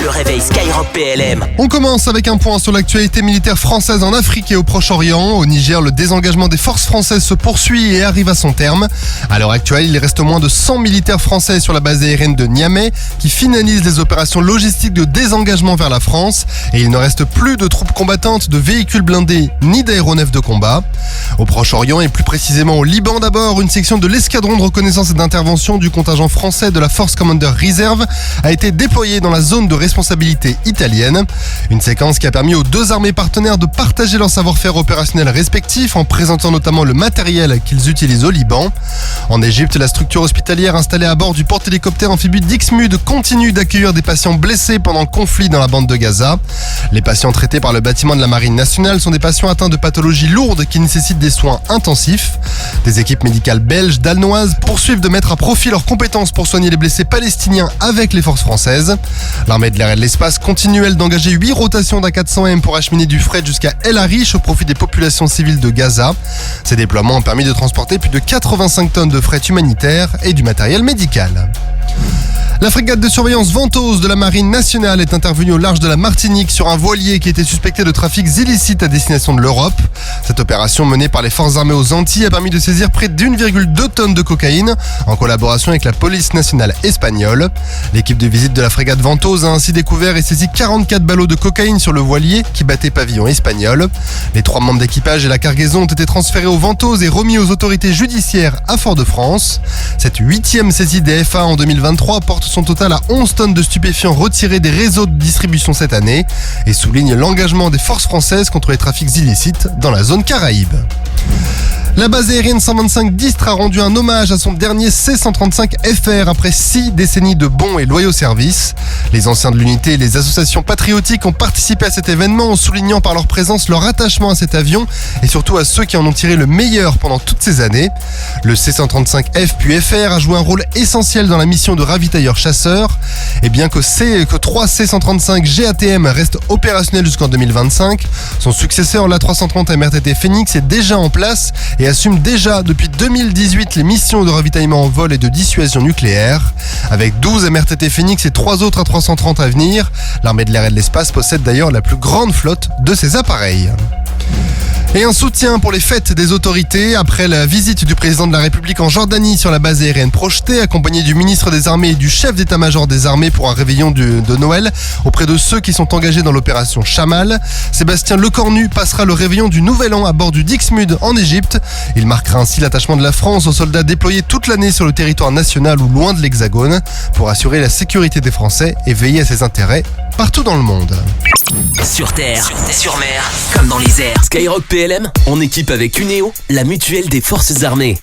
Le réveil Skyrock PLM. On commence avec un point sur l'actualité militaire française en Afrique et au Proche-Orient. Au Niger, le désengagement des forces françaises se poursuit et arrive à son terme. À l'heure actuelle, il reste moins de 100 militaires français sur la base aérienne de Niamey qui finalisent les opérations logistiques de désengagement vers la France. Et il ne reste plus de troupes combattantes, de véhicules blindés ni d'aéronefs de combat. Au Proche-Orient et plus précisément au Liban d'abord, une section de l'escadron de reconnaissance et d'intervention du contingent français de la Force Commander Reserve a été déployée dans la zone de responsabilité italienne. Une séquence qui a permis aux deux armées partenaires de partager leur savoir-faire opérationnel respectif en présentant notamment le matériel qu'ils utilisent au Liban. En Égypte, la structure hospitalière installée à bord du porte-hélicoptère amphibie d'Ixmude continue d'accueillir des patients blessés pendant le conflit dans la bande de Gaza. Les patients traités par le bâtiment de la Marine nationale sont des patients atteints de pathologies lourdes qui nécessitent des soins intensifs. Des équipes médicales belges, danoises poursuivent de mettre à profit leurs compétences pour soigner les blessés palestiniens avec les forces françaises. L'armée de l'air et de l'espace continue, elle, d'engager 8 rotations d'A400M pour acheminer du fret jusqu'à El Arish au profit des populations civiles de Gaza. Ces déploiements ont permis de transporter plus de 85 tonnes de fret humanitaire et du matériel médical. La frégate de surveillance Ventose de la Marine nationale est intervenue au large de la Martinique sur un voilier qui était suspecté de trafics illicites à destination de l'Europe. Cette opération menée par les forces armées aux Antilles a permis de saisir près d'1,2 tonnes de cocaïne en collaboration avec la police nationale espagnole. L'équipe de visite de la frégate Ventose a ainsi découvert et saisi 44 ballots de cocaïne sur le voilier qui battait pavillon espagnol. Les 3 membres d'équipage et la cargaison ont été transférés aux Ventose et remis aux autorités judiciaires à Fort-de-France. Cette 8e saisie des FA en 2023 porte son total à 11 tonnes de stupéfiants retirés des réseaux de distribution cette année et souligne l'engagement des forces françaises contre les trafics illicites dans la zone Caraïbe. La base aérienne 125 d'Istres a rendu un hommage à son dernier C-135FR après 6 décennies de bons et loyaux services. Les anciens de l'unité et les associations patriotiques ont participé à cet événement en soulignant par leur présence leur attachement à cet avion et surtout à ceux qui en ont tiré le meilleur pendant toutes ces années. Le C-135F puis FR a joué un rôle essentiel dans la mission de ravitailleur-chasseur et bien que 3 C-135 GATM restent opérationnels jusqu'en 2025, son successeur l'A330 MRTT Phoenix est déjà en place et assume déjà depuis 2018 les missions de ravitaillement en vol et de dissuasion nucléaire. Avec 12 MRTT Phoenix et 3 autres A330 à venir, l'armée de l'air et de l'espace possède d'ailleurs la plus grande flotte de ces appareils. Et un soutien pour les fêtes des autorités après la visite du président de la République en Jordanie sur la base aérienne projetée, accompagné du ministre des Armées et du chef d'état-major des armées pour un réveillon de Noël auprès de ceux qui sont engagés dans l'opération Chamal. Sébastien Lecornu passera le réveillon du Nouvel An à bord du Dixmude en Égypte. Il marquera ainsi l'attachement de la France aux soldats déployés toute l'année sur le territoire national ou loin de l'Hexagone pour assurer la sécurité des Français et veiller à ses intérêts partout dans le monde. Sur terre, sur mer, comme dans les airs. Skyrock PLM, en équipe avec Cuneo, la mutuelle des forces armées.